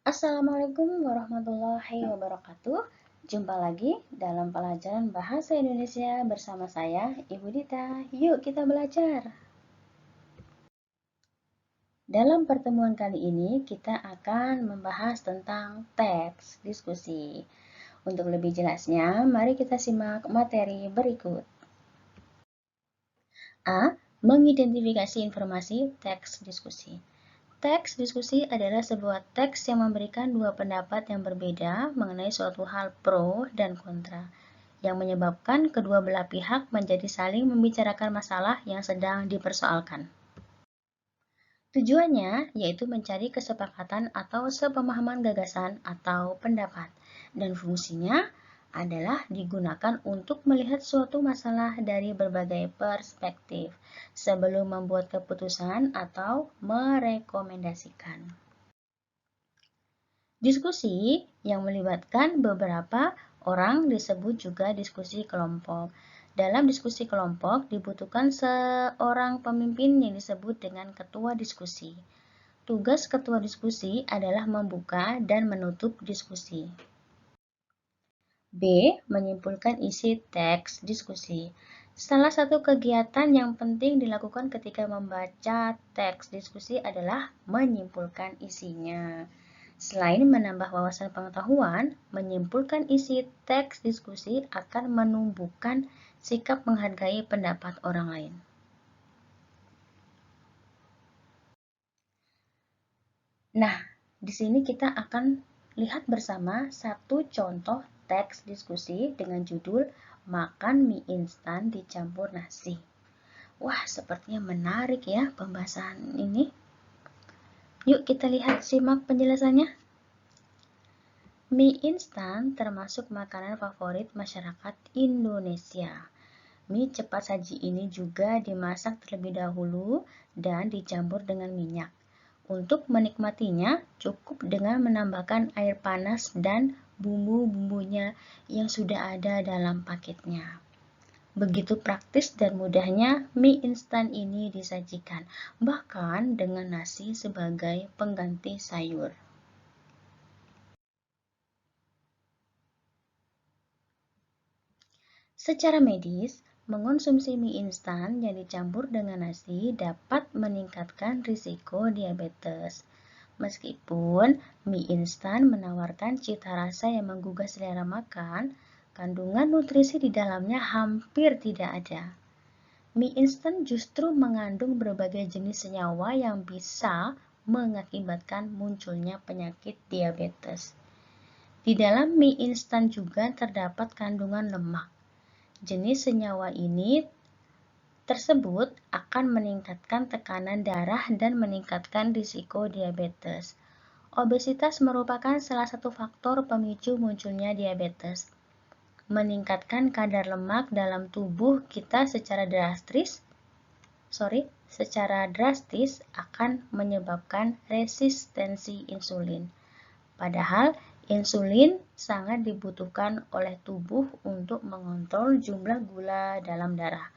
Assalamualaikum warahmatullahi wabarakatuh. Jumpa lagi dalam pelajaran Bahasa Indonesia bersama saya, Ibu Dita. Yuk kita belajar. Dalam pertemuan kali ini, kita akan membahas tentang teks diskusi. Untuk lebih jelasnya, mari kita simak materi berikut. A. Mengidentifikasi informasi teks diskusi. Teks diskusi adalah sebuah teks yang memberikan dua pendapat yang berbeda mengenai suatu hal pro dan kontra, yang menyebabkan kedua belah pihak menjadi saling membicarakan masalah yang sedang dipersoalkan. Tujuannya yaitu mencari kesepakatan atau sepemahaman gagasan atau pendapat, dan fungsinya adalah digunakan untuk melihat suatu masalah dari berbagai perspektif sebelum membuat keputusan atau merekomendasikan. Diskusi yang melibatkan beberapa orang disebut juga diskusi kelompok. Dalam diskusi kelompok dibutuhkan seorang pemimpin yang disebut dengan ketua diskusi. Tugas ketua diskusi adalah membuka dan menutup diskusi. B. Menyimpulkan isi teks diskusi. Salah satu kegiatan yang penting dilakukan ketika membaca teks diskusi adalah menyimpulkan isinya. Selain menambah wawasan pengetahuan, menyimpulkan isi teks diskusi akan menumbuhkan sikap menghargai pendapat orang lain. Nah, di sini kita akan lihat bersama satu contoh teks diskusi dengan judul Makan mie instan dicampur nasi. Wah, sepertinya menarik ya pembahasan ini. Yuk kita lihat simak penjelasannya. Mie instan termasuk makanan favorit masyarakat Indonesia. Mie cepat saji ini juga dimasak terlebih dahulu dan dicampur dengan minyak. Untuk menikmatinya, cukup dengan menambahkan air panas dan bumbu-bumbunya yang sudah ada dalam paketnya. Begitu praktis dan mudahnya mie instan ini disajikan, bahkan dengan nasi sebagai pengganti sayur. Secara medis, mengonsumsi mie instan yang dicampur dengan nasi dapat meningkatkan risiko diabetes. Meskipun mie instan menawarkan cita rasa yang menggugah selera makan, kandungan nutrisi di dalamnya hampir tidak ada. Mie instan justru mengandung berbagai jenis senyawa yang bisa mengakibatkan munculnya penyakit diabetes. Di dalam mie instan juga terdapat kandungan lemak. Jenis senyawa ini tersebut akan meningkatkan tekanan darah dan meningkatkan risiko diabetes. Obesitas merupakan salah satu faktor pemicu munculnya diabetes. Meningkatkan kadar lemak dalam tubuh kita secara drastis akan menyebabkan resistensi insulin. Padahal insulin sangat dibutuhkan oleh tubuh untuk mengontrol jumlah gula dalam darah.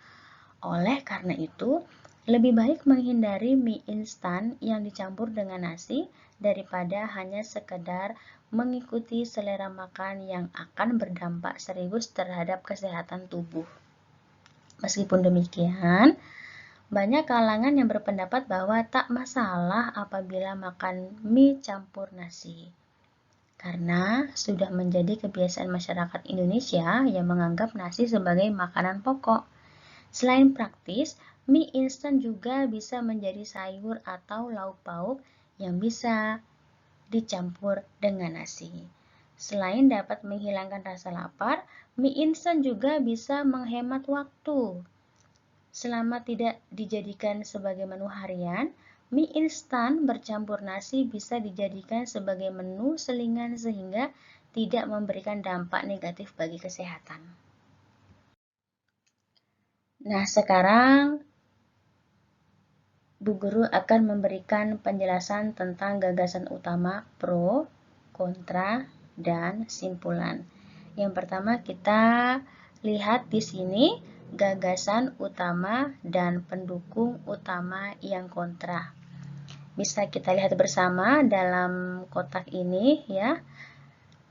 Oleh karena itu, lebih baik menghindari mie instan yang dicampur dengan nasi daripada hanya sekedar mengikuti selera makan yang akan berdampak serius terhadap kesehatan tubuh. Meskipun demikian, banyak kalangan yang berpendapat bahwa tak masalah apabila makan mie campur nasi. Karena sudah menjadi kebiasaan masyarakat Indonesia yang menganggap nasi sebagai makanan pokok. Selain praktis, mie instan juga bisa menjadi sayur atau lauk pauk yang bisa dicampur dengan nasi. Selain dapat menghilangkan rasa lapar, mie instan juga bisa menghemat waktu. Selama tidak dijadikan sebagai menu harian, mie instan bercampur nasi bisa dijadikan sebagai menu selingan sehingga tidak memberikan dampak negatif bagi kesehatan. Nah, sekarang Bu Guru akan memberikan penjelasan tentang gagasan utama pro, kontra, dan simpulan. Yang pertama kita lihat di sini gagasan utama dan pendukung utama yang kontra. Bisa kita lihat bersama dalam kotak ini ya.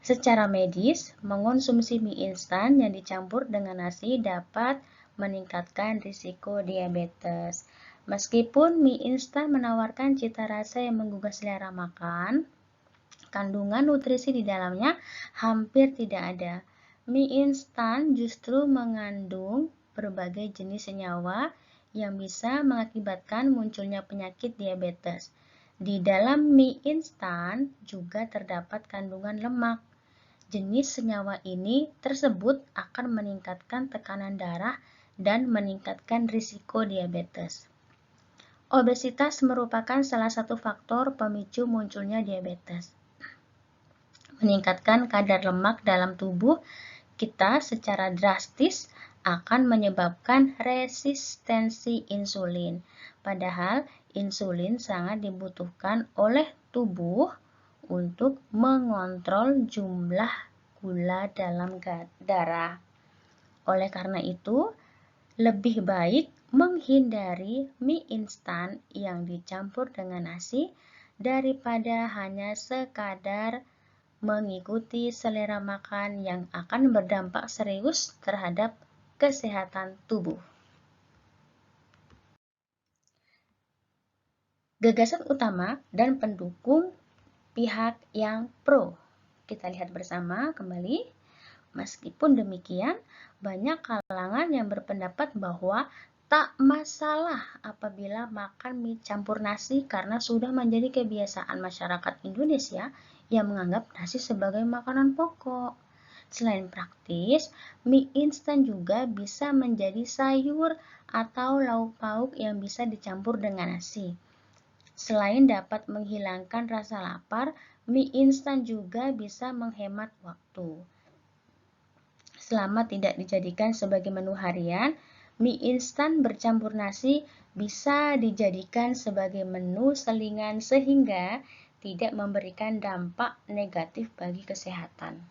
Secara medis, mengonsumsi mie instan yang dicampur dengan nasi dapat meningkatkan risiko diabetes. Meskipun mie instan menawarkan cita rasa yang menggugah selera makan, kandungan nutrisi di dalamnya hampir tidak ada. Mie instan justru mengandung berbagai jenis senyawa yang bisa mengakibatkan munculnya penyakit diabetes. Di dalam mie instan juga terdapat kandungan lemak. Jenis senyawa ini tersebut akan meningkatkan tekanan darah dan meningkatkan risiko diabetes. Obesitas merupakan salah satu faktor pemicu munculnya diabetes. Meningkatkan kadar lemak dalam tubuh kita secara drastis akan menyebabkan resistensi insulin. Padahal insulin sangat dibutuhkan oleh tubuh untuk mengontrol jumlah gula dalam darah. Oleh karena itu, lebih baik menghindari mie instan yang dicampur dengan nasi daripada hanya sekadar mengikuti selera makan yang akan berdampak serius terhadap kesehatan tubuh. Gagasan utama dan pendukung pihak yang pro. Kita lihat bersama kembali. Meskipun demikian, banyak kalangan yang berpendapat bahwa tak masalah apabila makan mie campur nasi karena sudah menjadi kebiasaan masyarakat Indonesia yang menganggap nasi sebagai makanan pokok. Selain praktis, mie instan juga bisa menjadi sayur atau lauk pauk yang bisa dicampur dengan nasi. Selain dapat menghilangkan rasa lapar, mie instan juga bisa menghemat waktu. Selama tidak dijadikan sebagai menu harian, mie instan bercampur nasi bisa dijadikan sebagai menu selingan sehingga tidak memberikan dampak negatif bagi kesehatan.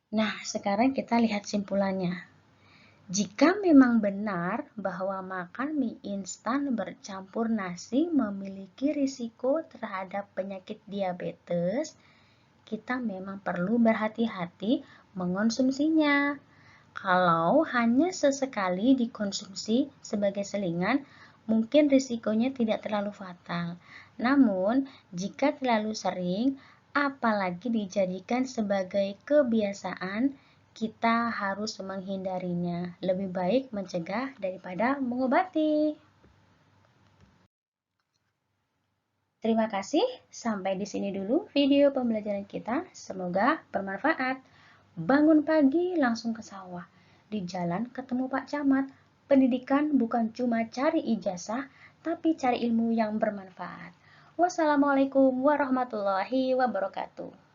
Nah, sekarang kita lihat simpulannya. Jika memang benar bahwa makan mie instan bercampur nasi memiliki risiko terhadap penyakit diabetes, kita memang perlu berhati-hati mengonsumsinya. Kalau hanya sesekali dikonsumsi sebagai selingan, mungkin risikonya tidak terlalu fatal. Namun, jika terlalu sering, apalagi dijadikan sebagai kebiasaan, kita harus menghindarinya. Lebih baik mencegah daripada mengobati. Terima kasih, sampai di sini dulu video pembelajaran kita. Semoga bermanfaat. Bangun pagi langsung ke sawah. Di jalan ketemu Pak Camat. Pendidikan bukan cuma cari ijazah, tapi cari ilmu yang bermanfaat. Wassalamualaikum warahmatullahi wabarakatuh.